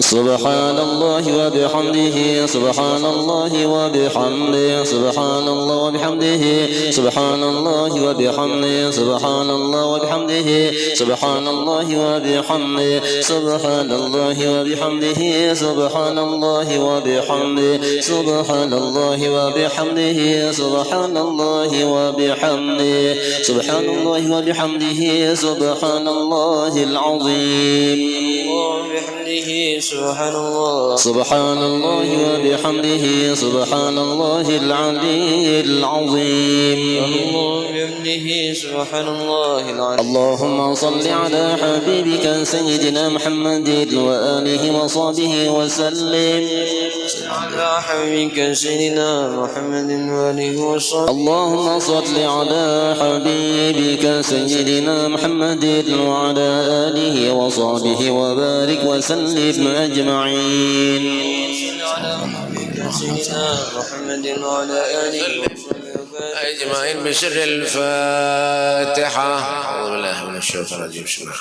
سبحان الله وبحمده سبحان الله وبحمده سبحان الله وبحمده سبحان الله وبحمده سبحان الله وبحمده سبحان الله وبحمده سبحان الله وبحمده سبحان الله وبحمده سبحان الله وبحمده سبحان الله وبحمده سبحان الله وبحمده سبحان الله العظيم وبحمده سبحان الله سبحان الله وبحمده سبحان الله العلي العظيم وبحمده سبحان الله العظيم اللهم صل على حبيبك سيدنا محمد وآله وصحبه وسلم على حبيبك سيدنا محمد وآله وصحبه اللهم صل على حبيبك سيدنا محمد وعلى آله وصحبه وبارك وسلم أجمعين على حبيبك سيدنا محمد وعلى آله أجمعين بسر الفاتحة. أعوذ بالله من الشيطان الرجيم. بسم الله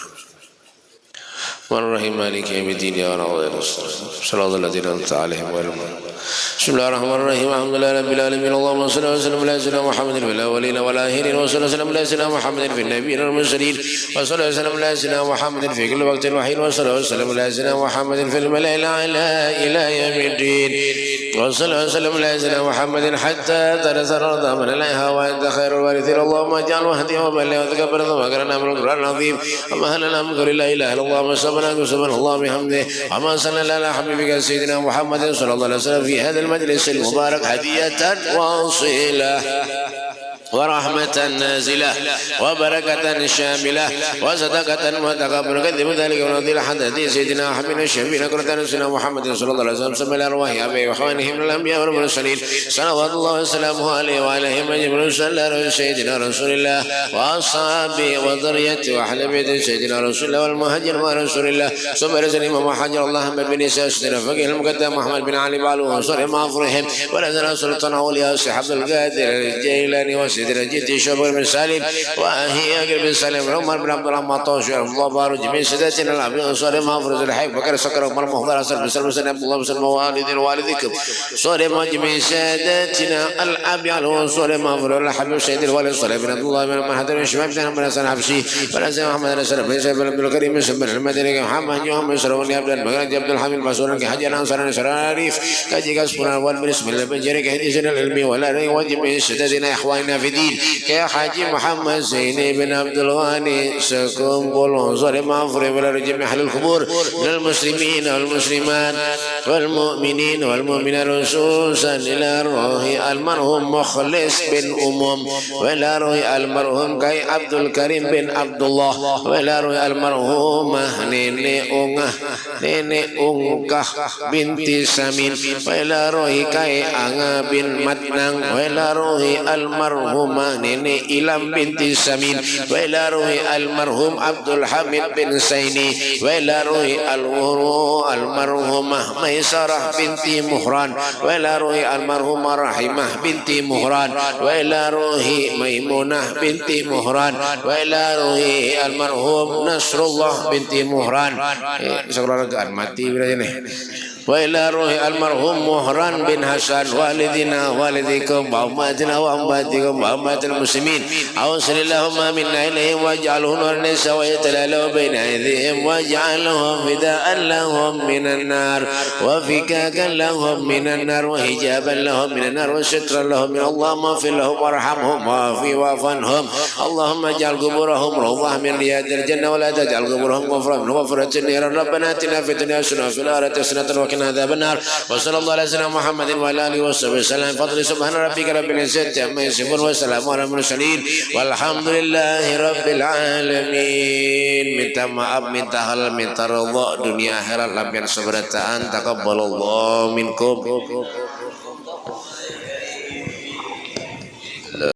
الرحمن الرحيم مالك يوم الدين يا رب صراط الذين أنعمت عليهم غير المغضوب. بسم الله الرحمن الرحيم الحمد لله رب العالمين اللهم صل وسلم على سيدنا محمد في الأولين والآخرين وصلى وسلم على سيدنا محمد في النبيين والمرسلين وصلى وسلم على سيدنا محمد في كل وقت وحين وصلى وسلم على سيدنا محمد في الملأ الأعلى إلى يوم الدين وصلى وسلم على سيدنا محمد حتى ترث الأرض من عليها وأنت خير الوارثين اللهم اجعل وهدي وبلغ وتكبر وذكرنا من القرآن العظيم وما هلنا من قول لا إله إلا الله وسبحانك سبحان الله بحمده وما صلى على حبيبك سيدنا محمد صلى الله عليه وسلم في هذا المجلس المبارك هدية وصلة ورحمة نازلة وبركة شاملة وصدقة وتقبل كذب ذلك ونضيل حدث سيدنا حبيبنا الشفيع كرة سيدنا محمد صلى الله عليه وسلم سمى الأرواح أبي وإخوانه من الأنبياء والمرسلين صلوات الله وسلامه عليه وعليهم أجمعين صلى سيدنا رسول الله وأصحابه وذريته وأهل بيت سيدنا رسول الله والمهاجر مع رسول الله صبر سليم وحجر الله بن سيدنا فقيه المقدم محمد بن علي بعلوه وصر معفرهم ونزل سلطان أولياء عبد القادر الجيلاني سيدنا جدي شبر بن سالم وهي بن سالم عمر بن عبد الرحمن طاش الله بارك جميع سادتنا العبد صالح محفوظ الحي بكر سكر عمر مخضر حسن بن سلم سلم الله وسلم والدين والديكم صالح جميع سادتنا العبد على صالح محفوظ الحبيب سيد الوالد صالح بن عبد الله بن محمد بن شباب بن محمد حسن حبشي بن سيد محمد بن سلم بن سيد بن الكريم بن المدني محمد محمد سلمان عبد المجيد عبد الحميد مسؤول كحجر انصار شراريف كاجي كسبنا والبسم الله بن جريك حديث العلمي ولا وجميع سادتنا اخواننا في الدين كيا حاجي محمد زيني بن عبد الغني سكون بولون ظلم عفري ولا رجم أهل القبور من المسلمين والمسلمات والمؤمنين والمؤمنات خصوصا إلى روح المرحوم مخلص بن أمم وإلى روح المرحوم كي عبد الكريم بن عبد الله وإلى روح المرحومة نيني أنكه بنت سمين وإلى روح كي أنا بن مدنان وإلى روح المرحومة نيني إلام بنت سمين وإلى روح المرحوم عبد الحميد بن سيني وإلى روح المرحومة ميسرة بنت مهران وإلى روح المرحومة رحمة بنت مهران وإلى روح ميمونة بنت مهران وإلى روح المرحوم نصر الله بنت مهران وإلى روح المرحوم مهران بن حسن والدنا والديكم وأمهاتنا وأمهاتكم وأمهات المسلمين أوصل اللهم منا إليهم واجعله نورا ويتلالوا بين أيديهم واجعلهم فداء لهم من النار وفكاكا لهم من النار وحجابا لهم من النار وسترا لهم من الله اغفر لهم وارحمهم واعف عنهم اللهم اجعل قبورهم روضة من رياض الجنة ولا تجعل قبورهم غفرة من غفرة النير ربنا آتنا في الدنيا حسنة وفي الآخرة حسنة وقنا عذاب النار وصلى الله على سيدنا محمد وعلى آله وصحبه وسلم فضل سبحان ربك رب العزة عما يصفون وسلام على المرسلين والحمد لله رب العالمين. Minta maaf, minta halal, minta ridha dunia akhirat lampian seberatan. Taqabbalallahu minkum.